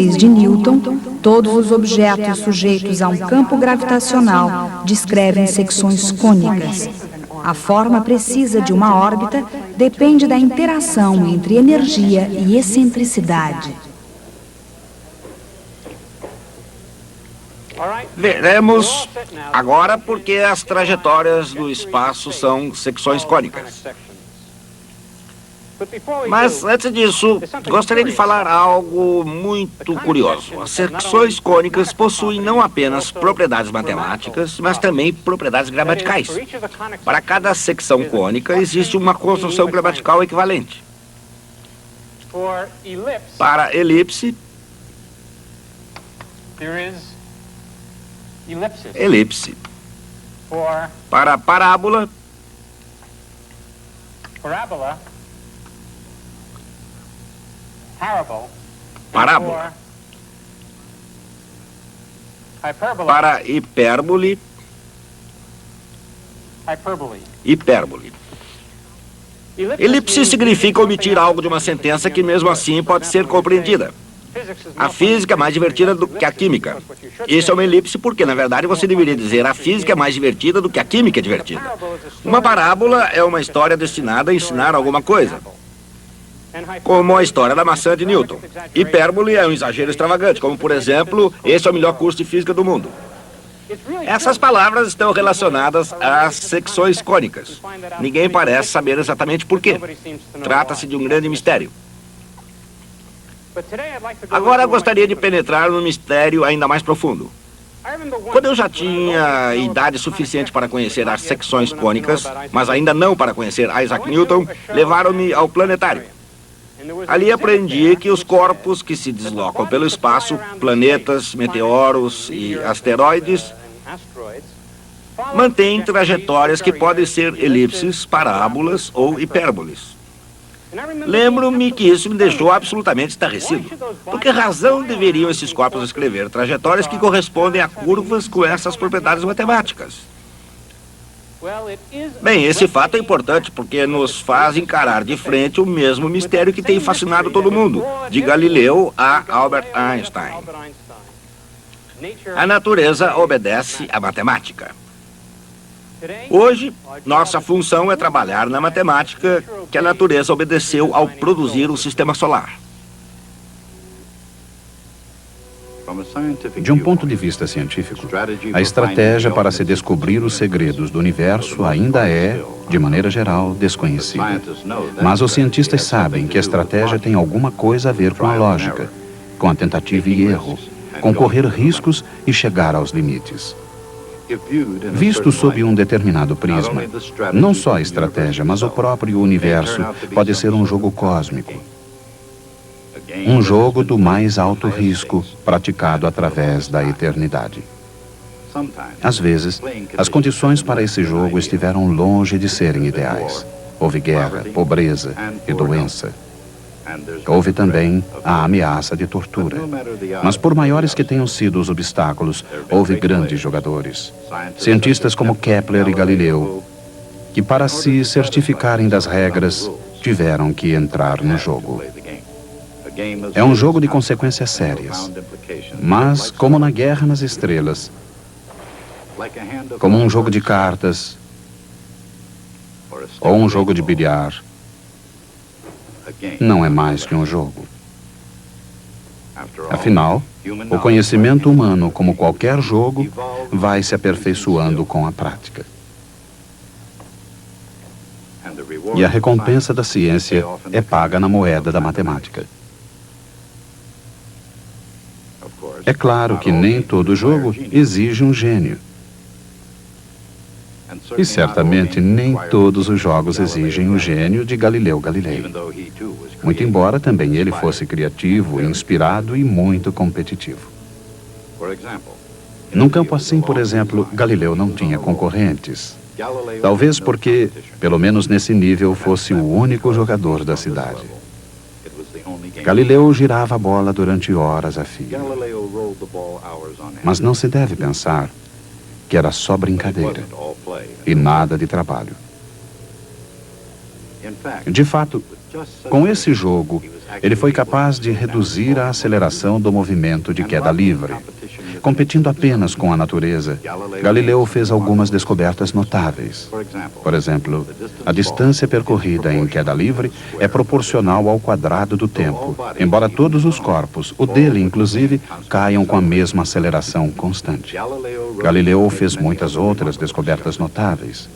leis de Newton, todos os objetos sujeitos a um campo gravitacional descrevem secções cônicas. A forma precisa de uma órbita depende da interação entre energia e excentricidade. Veremos agora porque as trajetórias do espaço são secções cônicas. Mas, antes disso, gostaria de falar algo muito curioso. As secções cônicas possuem não apenas propriedades matemáticas, mas também propriedades gramaticais. Para cada secção cônica, existe uma construção gramatical equivalente. Para elipse, elipse. Para parábola, parábola. Para hipérbole, hipérbole. Elipse significa omitir algo de uma sentença que mesmo assim pode ser compreendida. A física é mais divertida do que a química. Isso é uma elipse porque, na verdade, você deveria dizer a física é mais divertida do que a química é divertida. Uma parábola é uma história destinada a ensinar alguma coisa, como a história da maçã de Newton. Hipérbole é um exagero extravagante, como, por exemplo, esse é o melhor curso de física do mundo. Essas palavras estão relacionadas às secções cônicas. Ninguém parece saber exatamente por quê. Trata-se de um grande mistério. Agora gostaria de penetrar num mistério ainda mais profundo. Quando eu já tinha idade suficiente para conhecer as secções cônicas, mas ainda não para conhecer Isaac Newton, levaram-me ao planetário. Ali aprendi que os corpos que se deslocam pelo espaço, planetas, meteoros e asteroides, mantêm trajetórias que podem ser elipses, parábolas ou hipérboles. Lembro-me que isso me deixou absolutamente estarrecido. Por que razão deveriam esses corpos escrever trajetórias que correspondem a curvas com essas propriedades matemáticas? Bem, esse fato é importante porque nos faz encarar de frente o mesmo mistério que tem fascinado todo mundo, de Galileu a Albert Einstein. A natureza obedece à matemática. Hoje, nossa função é trabalhar na matemática que a natureza obedeceu ao produzir o sistema solar. De um ponto de vista científico, a estratégia para se descobrir os segredos do universo ainda é, de maneira geral, desconhecida. Mas os cientistas sabem que a estratégia tem alguma coisa a ver com a lógica, com a tentativa e erro, com correr riscos e chegar aos limites. Visto sob um determinado prisma, não só a estratégia, mas o próprio universo pode ser um jogo cósmico. Um jogo do mais alto risco, praticado através da eternidade. Às vezes, as condições para esse jogo estiveram longe de serem ideais. Houve guerra, pobreza e doença. Houve também a ameaça de tortura. Mas por maiores que tenham sido os obstáculos, houve grandes jogadores. Cientistas como Kepler e Galileu, que para se certificarem das regras, tiveram que entrar no jogo. É um jogo de consequências sérias. Mas, como na Guerra nas Estrelas, como um jogo de cartas, ou um jogo de bilhar, não é mais que um jogo. Afinal, o conhecimento humano, como qualquer jogo, vai se aperfeiçoando com a prática. E a recompensa da ciência é paga na moeda da matemática. É claro que nem todo jogo exige um gênio. E certamente nem todos os jogos exigem o gênio de Galileu Galilei. Muito embora também ele fosse criativo, inspirado e muito competitivo. Num campo assim, por exemplo, Galileu não tinha concorrentes. Talvez porque, pelo menos nesse nível, fosse o único jogador da cidade. Galileu girava a bola durante horas a fio. Mas não se deve pensar que era só brincadeira e nada de trabalho. De fato, com esse jogo, ele foi capaz de reduzir a aceleração do movimento de queda livre. Competindo apenas com a natureza, Galileu fez algumas descobertas notáveis. Por exemplo, a distância percorrida em queda livre é proporcional ao quadrado do tempo, embora todos os corpos, o dele inclusive, caiam com a mesma aceleração constante. Galileu fez muitas outras descobertas notáveis.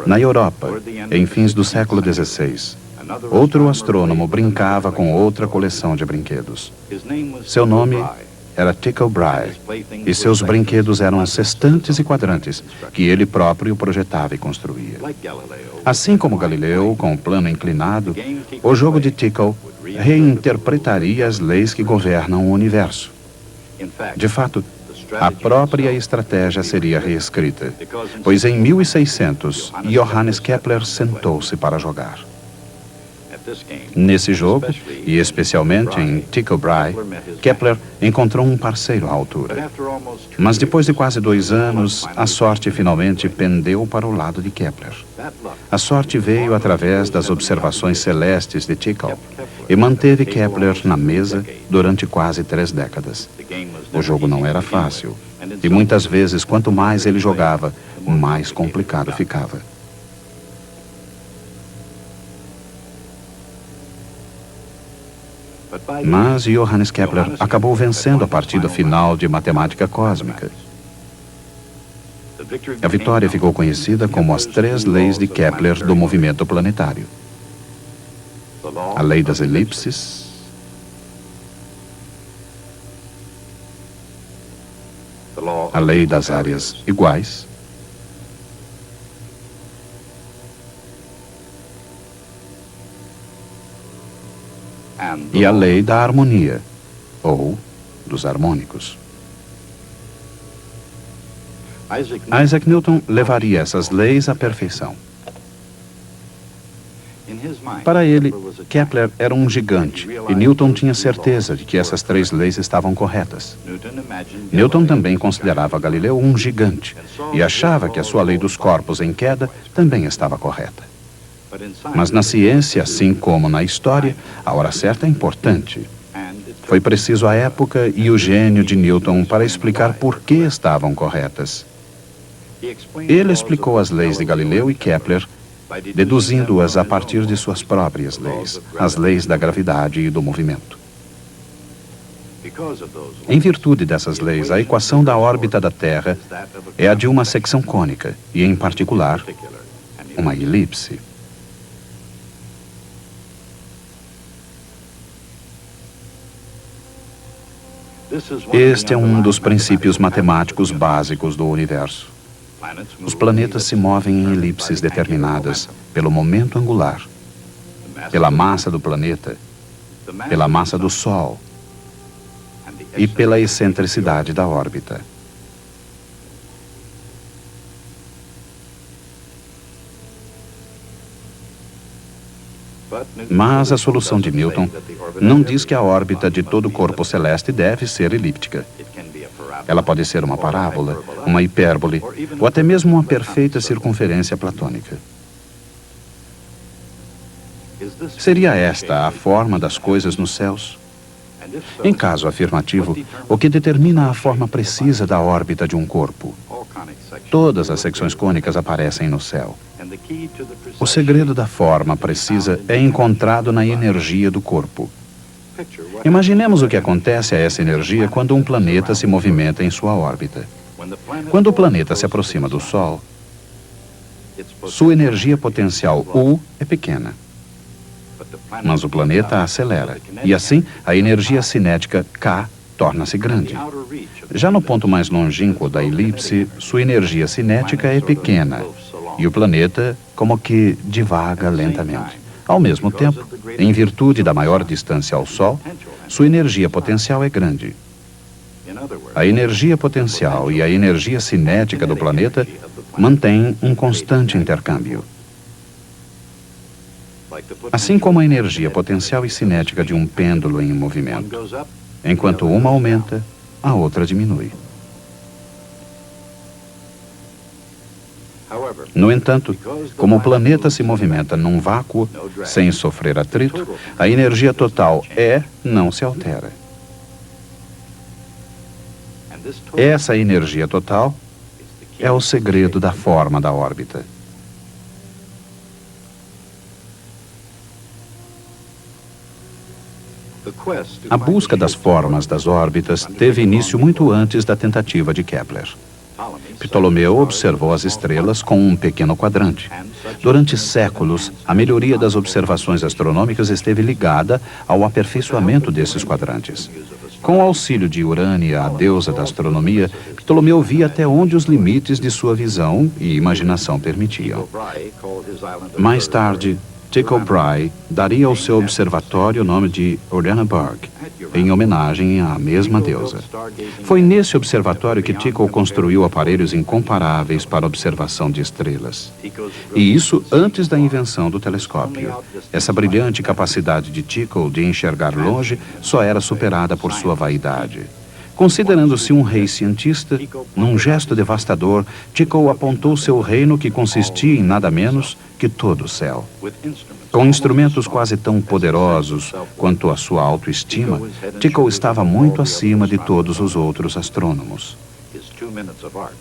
Na Europa, em fins do século XVI, outro astrônomo brincava com outra coleção de brinquedos. Seu nome era Tycho Brahe, e seus brinquedos eram sextantes e quadrantes, que ele próprio projetava e construía. Assim como Galileu, com o plano inclinado, o jogo de Tycho reinterpretaria as leis que governam o universo. De fato, a própria estratégia seria reescrita, pois em 1600, Johannes Kepler sentou-se para jogar. Nesse jogo, e especialmente em Tycho Brahe, Kepler encontrou um parceiro à altura. Mas depois de quase 2 anos, a sorte finalmente pendeu para o lado de Kepler. A sorte veio através das observações celestes de Tycho e manteve Kepler na mesa durante quase 3 décadas. O jogo não era fácil, e muitas vezes, quanto mais ele jogava, mais complicado ficava. Mas Johannes Kepler acabou vencendo a partida final de matemática cósmica. A vitória ficou conhecida como as 3 leis de Kepler do movimento planetário. A lei das elipses, a lei das áreas iguais, e a lei da harmonia, ou dos harmônicos. Isaac Newton levaria essas leis à perfeição. Para ele, Kepler era um gigante, e Newton tinha certeza de que essas 3 leis estavam corretas. Newton também considerava Galileu um gigante, e achava que a sua lei dos corpos em queda também estava correta. Mas na ciência, assim como na história, a hora certa é importante. Foi preciso a época e o gênio de Newton para explicar por que estavam corretas. Ele explicou as leis de Galileu e Kepler, deduzindo-as a partir de suas próprias leis, as leis da gravidade e do movimento. Em virtude dessas leis, a equação da órbita da Terra é a de uma secção cônica, e em particular, uma elipse. Este é um dos princípios matemáticos básicos do universo. Os planetas se movem em elipses determinadas pelo momento angular, pela massa do planeta, pela massa do Sol e pela excentricidade da órbita. Mas a solução de Newton não diz que a órbita de todo corpo celeste deve ser elíptica. Ela pode ser uma parábola, uma hipérbole, ou até mesmo uma perfeita circunferência platônica. Seria esta a forma das coisas nos céus? Em caso afirmativo, o que determina a forma precisa da órbita de um corpo? Todas as secções cônicas aparecem no céu. O segredo da forma precisa é encontrado na energia do corpo. Imaginemos o que acontece a essa energia quando um planeta se movimenta em sua órbita. Quando o planeta se aproxima do Sol, sua energia potencial U é pequena. Mas o planeta acelera, e assim a energia cinética K torna-se grande. Já no ponto mais longínquo da elipse, sua energia cinética é pequena, e o planeta como que divaga lentamente. Ao mesmo tempo, em virtude da maior distância ao Sol, sua energia potencial é grande. A energia potencial e a energia cinética do planeta mantêm um constante intercâmbio. Assim como a energia potencial e cinética de um pêndulo em movimento. Enquanto uma aumenta, a outra diminui. No entanto, como o planeta se movimenta num vácuo, sem sofrer atrito, a energia total não se altera. Essa energia total é o segredo da forma da órbita. A busca das formas das órbitas teve início muito antes da tentativa de Kepler. Ptolomeu observou as estrelas com um pequeno quadrante. Durante séculos, a melhoria das observações astronômicas esteve ligada ao aperfeiçoamento desses quadrantes. Com o auxílio de Urânia, a deusa da astronomia, Ptolomeu via até onde os limites de sua visão e imaginação permitiam. Mais tarde, Tycho Brahe daria ao seu observatório o nome de Uraniaburg, em homenagem à mesma deusa. Foi nesse observatório que Tycho construiu aparelhos incomparáveis para observação de estrelas. E isso antes da invenção do telescópio. Essa brilhante capacidade de Tycho de enxergar longe só era superada por sua vaidade. Considerando-se um rei cientista, num gesto devastador, Tycho apontou seu reino que consistia em nada menos que todo o céu. Com instrumentos quase tão poderosos quanto a sua autoestima, Tycho estava muito acima de todos os outros astrônomos.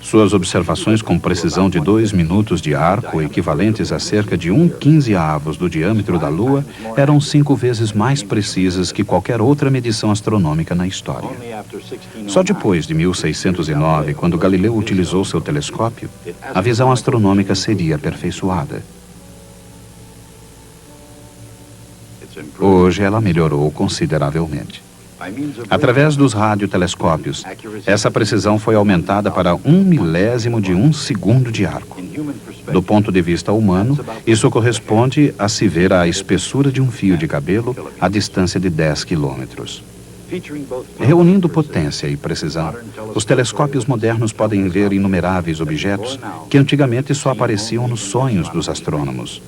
Suas observações com precisão de 2 minutos de arco, equivalentes a cerca de 1/15 do diâmetro da Lua, eram 5 vezes mais precisas que qualquer outra medição astronômica na história. Só depois de 1609, quando Galileu utilizou seu telescópio, a visão astronômica seria aperfeiçoada. Hoje ela melhorou consideravelmente. Através dos radiotelescópios, essa precisão foi aumentada para 1/1000º de 1 segundo de arco. Do ponto de vista humano, isso corresponde a se ver a espessura de um fio de cabelo à distância de 10 quilômetros. Reunindo potência e precisão, os telescópios modernos podem ver inumeráveis objetos que antigamente só apareciam nos sonhos dos astrônomos.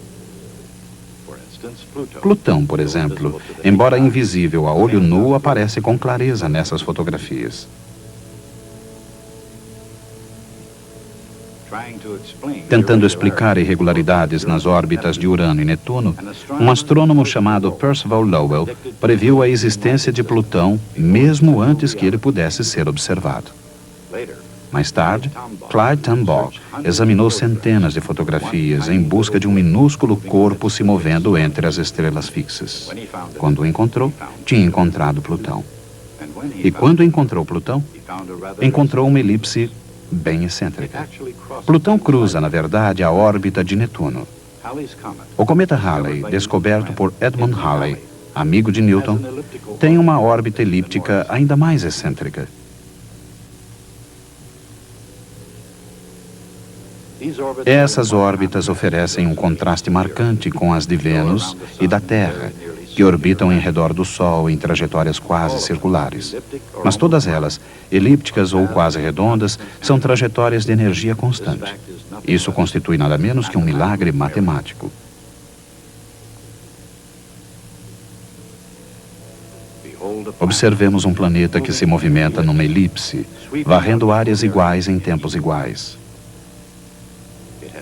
Plutão, por exemplo, embora invisível a olho nu, aparece com clareza nessas fotografias. Tentando explicar irregularidades nas órbitas de Urano e Netuno, um astrônomo chamado Percival Lowell previu a existência de Plutão mesmo antes que ele pudesse ser observado. Mais tarde, Clyde Tombaugh examinou centenas de fotografias em busca de um minúsculo corpo se movendo entre as estrelas fixas. Quando o encontrou, tinha encontrado Plutão. E quando encontrou Plutão, encontrou uma elipse bem excêntrica. Plutão cruza, na verdade, a órbita de Netuno. O cometa Halley, descoberto por Edmund Halley, amigo de Newton, tem uma órbita elíptica ainda mais excêntrica. Essas órbitas oferecem um contraste marcante com as de Vênus e da Terra, que orbitam em redor do Sol em trajetórias quase circulares. Mas todas elas, elípticas ou quase redondas, são trajetórias de energia constante. Isso constitui nada menos que um milagre matemático. Observemos um planeta que se movimenta numa elipse, varrendo áreas iguais em tempos iguais.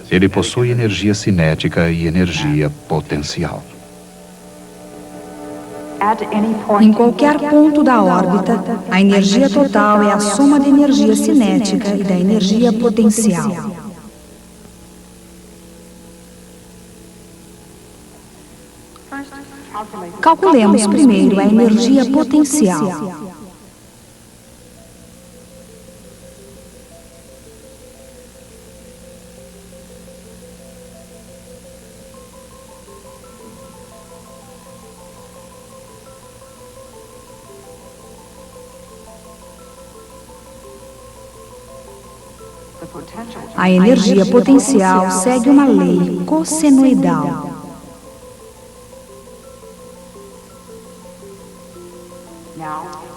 Ele possui energia cinética e energia potencial. Em qualquer ponto da órbita, a energia total é a soma da energia cinética e da energia potencial. Calculemos primeiro a energia potencial. A energia potencial segue uma lei cossenoidal.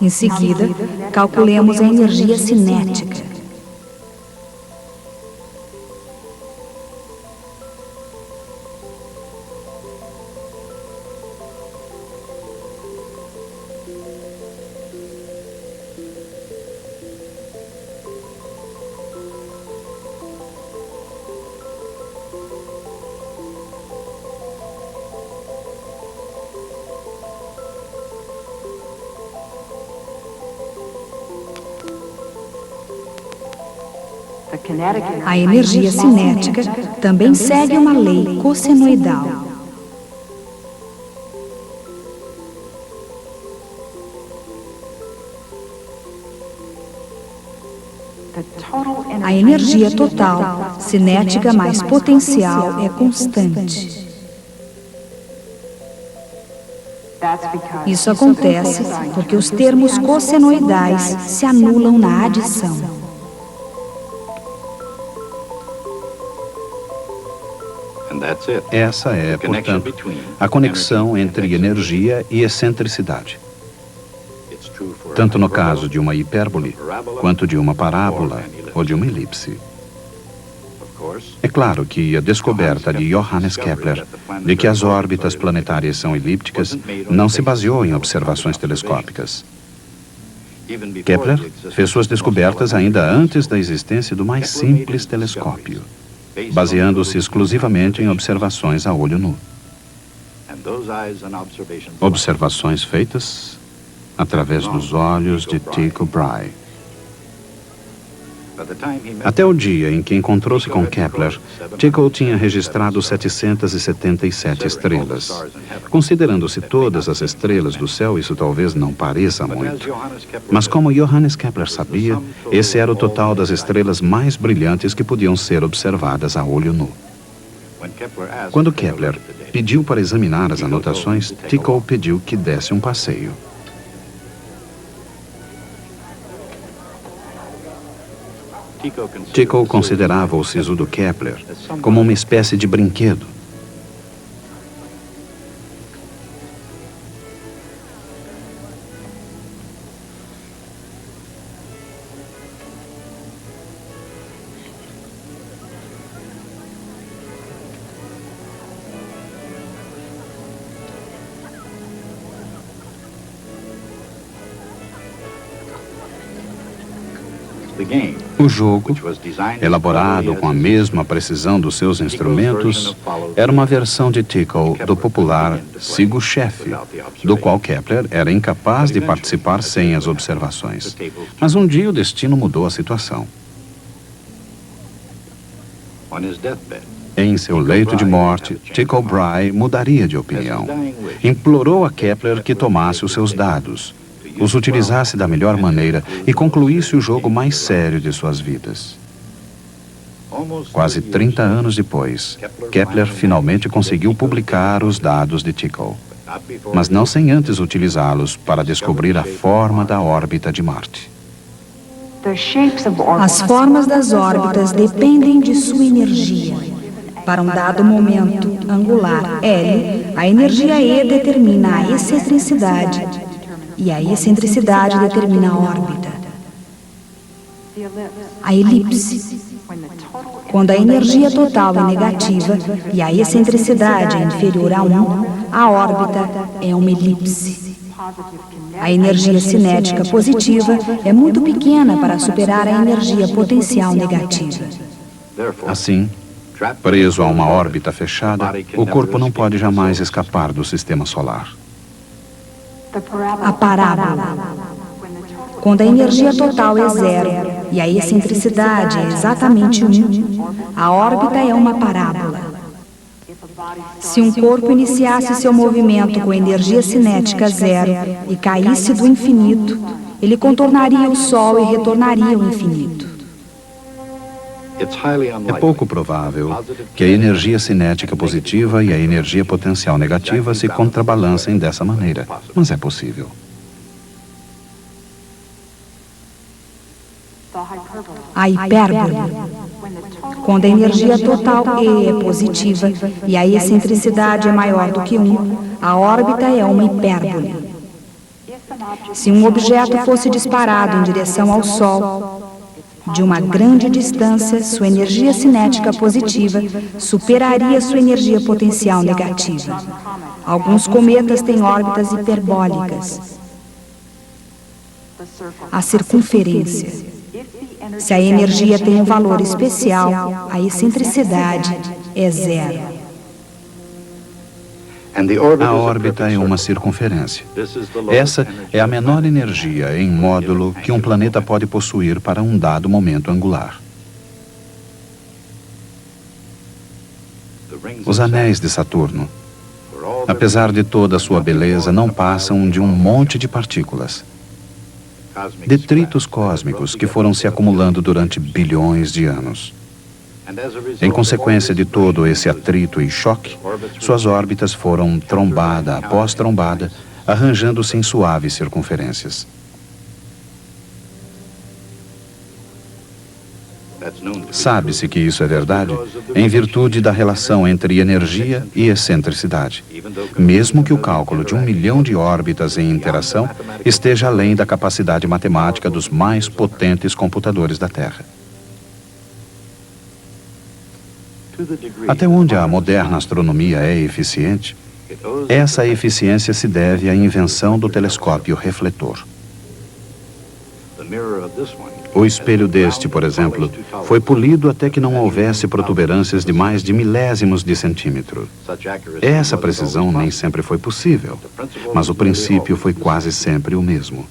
Em seguida, calculemos a energia cinética. A energia cinética também segue uma lei cossenoidal. A energia total, cinética mais potencial, é constante. Isso acontece porque os termos cossenoidais se anulam na adição. Essa é, portanto, a conexão entre energia e excentricidade. Tanto no caso de uma hipérbole, quanto de uma parábola ou de uma elipse. É claro que a descoberta de Johannes Kepler de que as órbitas planetárias são elípticas não se baseou em observações telescópicas. Kepler fez suas descobertas ainda antes da existência do mais simples telescópio, baseando-se exclusivamente em observações a olho nu. Observações feitas através dos olhos de Tycho Brahe. Até o dia em que encontrou-se com Kepler, Tycho tinha registrado 777 estrelas. Considerando-se todas as estrelas do céu, isso talvez não pareça muito. Mas como Johannes Kepler sabia, esse era o total das estrelas mais brilhantes que podiam ser observadas a olho nu. Quando Kepler pediu para examinar as anotações, Tycho pediu que desse um passeio. Tycho considerava o sisudo Kepler como uma espécie de brinquedo. O jogo, elaborado com a mesma precisão dos seus instrumentos, era uma versão de Tycho do popular Siga o Chefe, do qual Kepler era incapaz de participar sem as observações. Mas um dia o destino mudou a situação. Em seu leito de morte, Tycho Brahe mudaria de opinião. Implorou a Kepler que tomasse os seus dados, os utilizasse da melhor maneira e concluísse o jogo mais sério de suas vidas. Quase 30 anos depois, Kepler finalmente conseguiu publicar os dados de Tycho, mas não sem antes utilizá-los para descobrir a forma da órbita de Marte. As formas das órbitas dependem de sua energia. Para um dado momento angular L, a energia E determina a excentricidade, e a excentricidade determina a órbita. A elipse. Quando a energia total é negativa e a excentricidade é inferior a 1, a órbita é uma elipse. A energia cinética positiva é muito pequena para superar a energia potencial negativa. Assim, preso a uma órbita fechada, o corpo não pode jamais escapar do sistema solar. A parábola. Quando a energia total é 0 e a excentricidade é exatamente 1, a órbita é uma parábola. Se um corpo iniciasse seu movimento com energia cinética 0 e caísse do infinito, ele contornaria o Sol e retornaria ao infinito. É pouco provável que a energia cinética positiva e a energia potencial negativa se contrabalancem dessa maneira, mas é possível. A hipérbole. Quando a energia total E é positiva e a excentricidade é maior do que 1, a órbita é uma hipérbole. Se um objeto fosse disparado em direção ao Sol, de uma grande distância, sua energia cinética positiva superaria sua energia potencial negativa. Alguns cometas têm órbitas hiperbólicas. A circunferência. Se a energia tem um valor especial, a excentricidade é 0. A órbita é uma circunferência. Essa é a menor energia em módulo que um planeta pode possuir para um dado momento angular. os anéis de Saturno. Apesar de toda a sua beleza, não passam de um monte de partículas. Detritos cósmicos que foram se acumulando durante bilhões de anos. Em consequência de todo esse atrito e choque, suas órbitas foram trombada após trombada, arranjando-se em suaves circunferências. Sabe-se que isso é verdade em virtude da relação entre energia e excentricidade, mesmo que o cálculo de 1 milhão de órbitas em interação esteja além da capacidade matemática dos mais potentes computadores da Terra. Até onde a moderna astronomia é eficiente, essa eficiência se deve à invenção do telescópio refletor. O espelho deste, por exemplo, foi polido até que não houvesse protuberâncias de mais de milésimos de centímetro. Essa precisão nem sempre foi possível, mas o princípio foi quase sempre o mesmo.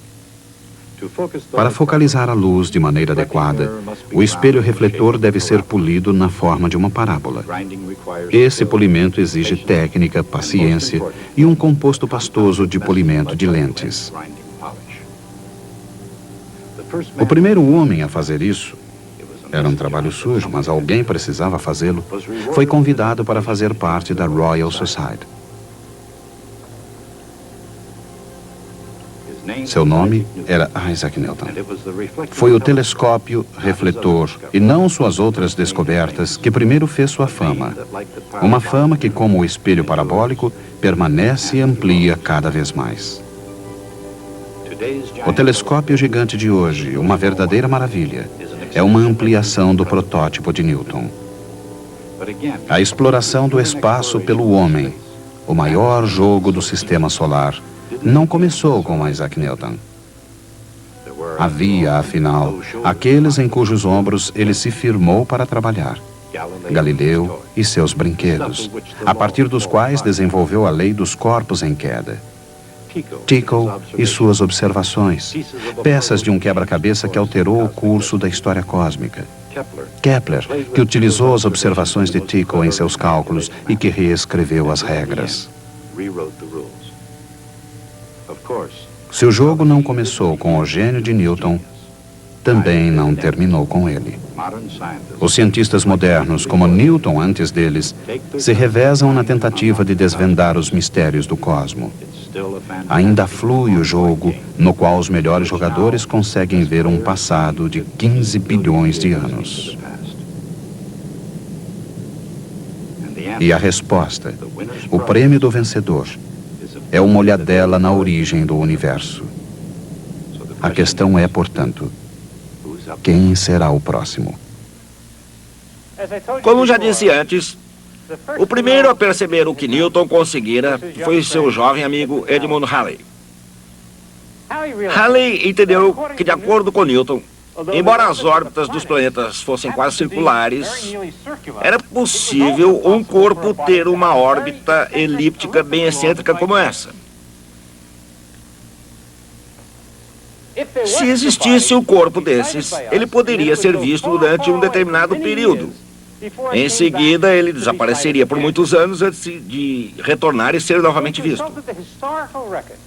Para focalizar a luz de maneira adequada, o espelho refletor deve ser polido na forma de uma parábola. Esse polimento exige técnica, paciência e um composto pastoso de polimento de lentes. O primeiro homem a fazer isso, era um trabalho sujo, mas alguém precisava fazê-lo, foi convidado para fazer parte da Royal Society. Seu nome era Isaac Newton. Foi o telescópio refletor e não suas outras descobertas que primeiro fez sua fama. Uma fama que, como o espelho parabólico, permanece e amplia cada vez mais. O telescópio gigante de hoje, uma verdadeira maravilha, é uma ampliação do protótipo de Newton. A exploração do espaço pelo homem, o maior jogo do sistema solar, não começou com Isaac Newton. Havia, afinal, aqueles em cujos ombros ele se firmou para trabalhar. Galileu e seus brinquedos, a partir dos quais desenvolveu a lei dos corpos em queda. Tycho e suas observações, peças de um quebra-cabeça que alterou o curso da história cósmica. Kepler, que utilizou as observações de Tycho em seus cálculos e que reescreveu as regras. Se o jogo não começou com o gênio de Newton, também não terminou com ele. Os cientistas modernos, como Newton antes deles, se revezam na tentativa de desvendar os mistérios do cosmo. Ainda flui o jogo no qual os melhores jogadores conseguem ver um passado de 15 bilhões de anos. E a resposta, o prêmio do vencedor, é uma olhadela na origem do universo. A questão é, portanto, quem será o próximo? Como já disse antes, o primeiro a perceber o que Newton conseguira foi seu jovem amigo Edmund Halley. Halley entendeu que, de acordo com Newton, embora as órbitas dos planetas fossem quase circulares, era possível um corpo ter uma órbita elíptica bem excêntrica como essa. Se existisse um corpo desses, ele poderia ser visto durante um determinado período. Em seguida, ele desapareceria por muitos anos antes de retornar e ser novamente visto.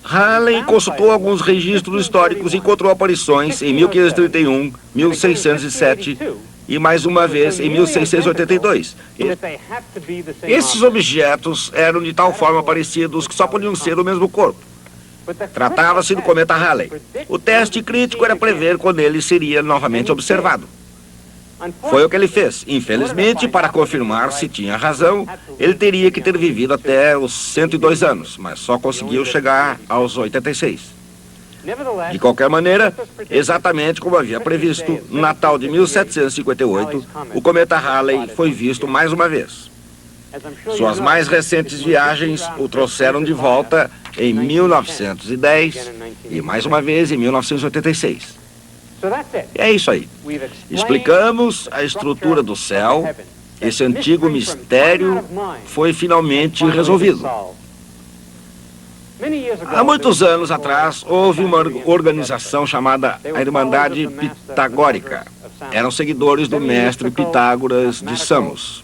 Halley consultou alguns registros históricos e encontrou aparições em 1531, 1607 e mais uma vez em 1682. Esses objetos eram de tal forma parecidos que só podiam ser o mesmo corpo. Tratava-se do cometa Halley. O teste crítico era prever quando ele seria novamente observado. Foi o que ele fez. Infelizmente, para confirmar se tinha razão, ele teria que ter vivido até os 102 anos, mas só conseguiu chegar aos 86. De qualquer maneira, exatamente como havia previsto, no Natal de 1758, o cometa Halley foi visto mais uma vez. Suas mais recentes viagens o trouxeram de volta em 1910 e mais uma vez em 1986. É isso aí. Explicamos a estrutura do céu. Esse antigo mistério foi finalmente resolvido. Há muitos anos atrás, houve uma organização chamada a Irmandade Pitagórica. Eram seguidores do mestre Pitágoras de Samos.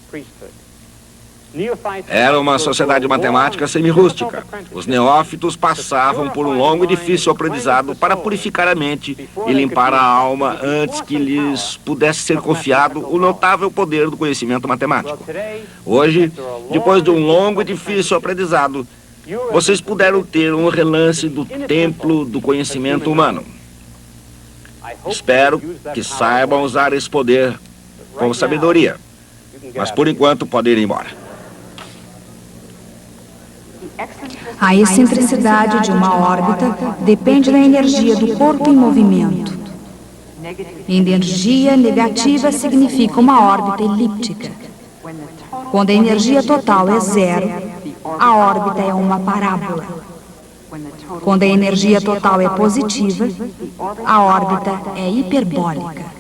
Era uma sociedade matemática semi-rústica. Os neófitos passavam por um longo e difícil aprendizado para purificar a mente e limpar a alma antes que lhes pudesse ser confiado o notável poder do conhecimento matemático. Hoje, depois de um longo e difícil aprendizado, vocês puderam ter um relance do templo do conhecimento humano. Espero que saibam usar esse poder com sabedoria. Mas, por enquanto, podem ir embora. A excentricidade de uma órbita depende da energia do corpo em movimento. Energia negativa significa uma órbita elíptica. Quando a energia total é zero, a órbita é uma parábola. Quando a energia total é positiva, a órbita é hiperbólica.